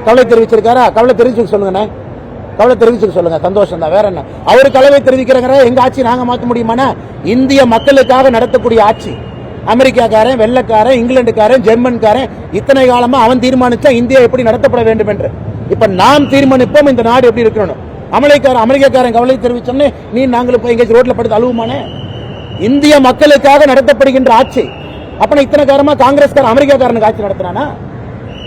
கவலை தெரிவிச்சிருக்காரா? கவலை தெரிவிச்சு சொல்லுங்க. கவலை தெரிவிச்சு சொல்லுங்க. சந்தோஷம் தான். வேற என்ன? அவரு கவலை தெரிவிக்கிறாங்க. எங்க ஆட்சி நாங்க மாற்ற முடியுமானா? இந்திய மக்களுக்காக நடத்தக்கூடிய ஆட்சி. அமெரிக்காக்காரன், வெள்ளக்காரன், இங்கிலாந்துக்காரன், ஜெர்மன்காரன் இத்தனை காலமா அவன் தீர்மானிச்சா இந்தியா எப்படி நடத்தப்பட வேண்டும் என்று. இப்ப நாம் தீர்மானிப்போம் இந்த நாடு எப்படி இருக்கணும். அமெரிக்காக்காரன் கவலை தெரிவிச்சோம்னே நீ நாங்களும் போய் எங்கேயும் ரோட்ல படுத்து அழுவுமானே? இந்திய மக்களுக்காக நடத்தப்படுகின்ற ஆட்சி. அப்ப இத்தனை காலமா காங்கிரஸ்காரன் அமெரிக்காக்காரனுக்கு ஆட்சி நடத்தினானா?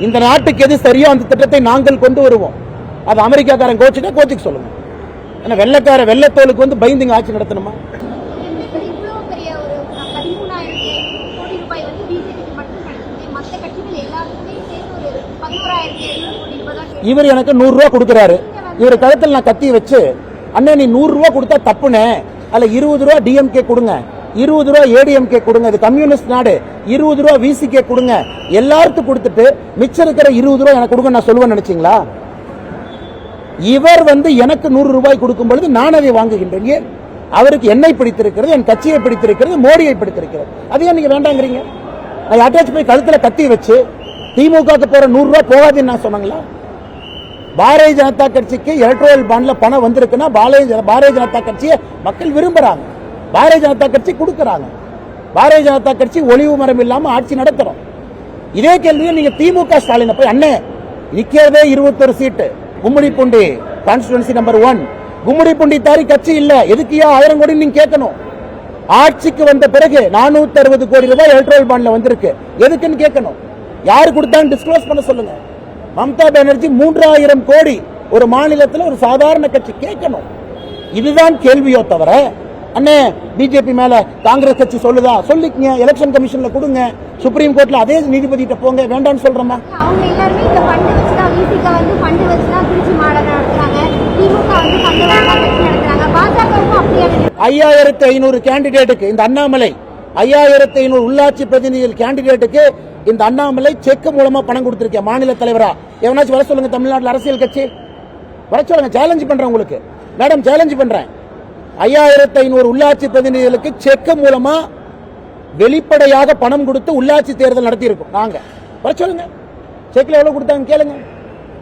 இந்த நாட்டுக்கு எது சரியோ அந்த திட்டத்தை நாங்கள் கொண்டு வருவோம். அது அமெரிக்காக்காரன் கோச்சுக்க சொல்லுங்க. ஏன்னா வெள்ளத்தோலுக்கு வந்து பயந்து ஆட்சி நடத்தணுமா? இவர் எனக்கு 100 ரூபா கொடுக்கிறாரு. இவர் கழுத்தில் நான் கத்தி வச்சு அண்ணே நீ 100 ரூபா கொடுத்தா தப்புனே, அதுல 20 ரூபா டிஎம்கே கொடுங்க, 20 ரூபா ஏடிஎம்கே கொடுங்க, இது கம்யூனிஸ்ட் நாடு, 20 ரூபா விசிகே கொடுங்க, எல்லாருக்கும் கொடுத்துட்டு மிச்சம் இருக்கிற 20 ரூபா எனக்கு கொடுங்க நான் சொல்லுவேன் நினைச்சீங்களா? இவர் வந்து எனக்கு 100 ரூபாய் கொடுக்கும் பொழுது நான் அதை வாங்குகின்றேன். ஏன்? அவருக்கு என்னை பிடித்திருக்கிறது, என் கட்சியை பிடித்திருக்கிறது, மோடியை பிடித்திருக்கிறது. அதையே நீங்க வேண்டாங்கிறீங்க. நான் அட்டாச் போய் கழுத்துல கத்தி வச்சு திமுக போற 100 ரூபாய் போகாதுன்னு நான் சொன்னாங்களா? பாரதிய ஜனதா கட்சிக்கு எலக்ட்ரல் பாண்ட்ல பணம் வந்திருக்குன்னா பாரதிய ஜனதா கட்சியை மக்கள் விரும்புறாங்க. பாரதிய ஜனதா கட்சி கொடுக்கறாங்க. பாரதிய ஜனதா கட்சி ஒளிவு மரம் இல்லாம ஆட்சி நடத்துறோம். இதே கேள்வியை நீங்க திமுக ஸ்டாலின் போய் அண்ணே நிக்கிறதே 21 சீட்டு கும்மிடிப்பூண்டி கான்ஸ்டிட்யூன்சி நம்பர் 1 கும்மிடிப்பூண்டி தாரி கட்சி இல்ல, எதுக்கியா 1000 கோடி நீங்க கேட்கணும். ஆட்சிக்கு வந்த பிறகு 460 கோடி ரூபாய் எலக்ட்ரல் பாண்ட்ல வந்திருக்கு, எதுக்குன்னு கேட்கணும். யாரு கொடுத்தான்னு டிஸ்க்ளோஸ் பண்ண சொல்லுங்க. மம்தா பானர்ஜி 3000 கோடி ஒரு மாநிலத்தில் ஒரு சாதாரண கட்சி கேட்கணும். இதுதான் கேள்வியோ தவிர அண்ணே பிஜேபி மேல காங்கிரஸ் கட்சி சொல்லுதா சொல்லிக்கங்க, எலெக்ஷன் கமிஷன்ல கொடுங்க, சுப்ரீம் கோர்ட்ல அதே நீதிபதி கிட்ட போங்க, வேண்டாம்னு சொல்றோமா? அவங்க எல்லாரும் இந்த ஃபண்ட் வச்சு தான் விசிக வந்து ஃபண்ட் வச்சு தான் திருச்சி மாடல் நடத்துறாங்க, திமுக வந்து ஃபண்ட் வச்சு கட்சி நடத்துறாங்க, பாஜகவுக்கும் அப்படியே 5500 கேண்டிடேட்டுக்கு இந்த அண்ணாமலை 5500 உள்ளாட்சி பிரதிநிதிகள் கேண்டிடேட்டுக்கு இந்த அண்ணாமலை செக் மூலமா பணம் கொடுத்திருக்கேன். மாநில தலைவரா எவனாச்சும் வர சொல்லுங்க. தமிழ்நாட்டில் அரசியல் கட்சி வர சொல்லுங்க. சேலஞ்ச் பண்றேன் உங்களுக்கு மேடம், சேலஞ்ச் பண்றேன். 5500 உள்ளாட்சி பிரதிநிதிகளுக்கு செக் மூலமா வெளிப்படையாக பணம் கொடுத்து உள்ளாட்சி தேர்தல் நடத்தி இருக்கோம். நாங்க வர சொல்லுங்க. செக்ல எவ்வளவு கொடுத்தாங்க கேளுங்க.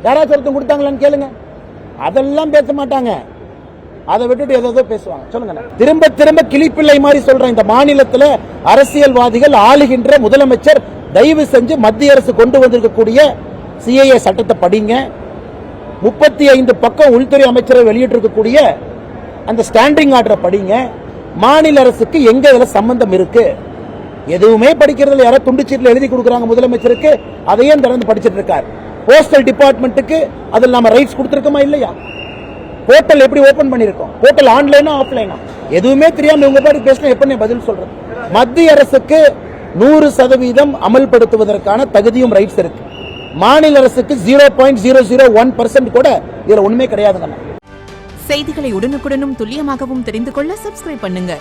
யாராச்சும் ஒருத்தம் கொடுத்தாங்களான்னு கேளுங்க. அதெல்லாம் பேச மாட்டாங்க. அதை விட்டுட்டு ஏதோ பேசுவாங்க. சொல்லுங்க. திரும்ப திரும்ப கிளிப்பிள்ளை மாதிரி சொல்றேன். இந்த மாநிலத்தில் அரசியல்வாதிகள் ஆளுகின்ற முதலமைச்சர் தயவு செஞ்சு மத்திய அரசு கொண்டு வந்திருக்கக்கூடிய சிஏஏ சட்டத்தை படிங்க. 35 பக்கம் உள்துறை அமைச்சரை வெளியிட்டிருக்கக்கூடிய அந்த ஸ்டாண்டிங் ஆர்டரை படிங்க. மாநில அரசுக்கு எங்க இதுல சம்பந்தம் இருக்கு? எதுவுமே படிக்கிறதுல யாரோ துண்டுச்சீட்டில் எழுதி கொடுக்குறாங்க முதலமைச்சருக்கு, அதையும் திறந்து படிச்சிட்டு இருக்காரு. போஸ்டல் டிபார்ட்மெண்ட்டுக்கு அதில் நாம ரைட்ஸ் கொடுத்திருக்கோமா இல்லையா? போர்ட்டல் எப்படி ஓபன் பண்ணிருக்கோம்? போர்ட்டல் ஆன்லைனா ஆஃப்லைனா? எதுவுமே தெரியாம உங்க பாட்டு பேசினா எப்படி பதில் சொல்றது? மத்திய அரசுக்கு 100% அமல்படுத்துவதற்கான தகுதியும் ரைட்ஸ் இருக்கு. மாநில அரசுக்கு 0.001% கூட இதுல ஒண்ணுமே கிடையாதுங்க. செய்திகளை உடனுக்குடனும் துல்லியமாகவும் தெரிந்து கொள்ள சப்ஸ்கிரைப் பண்ணுங்க.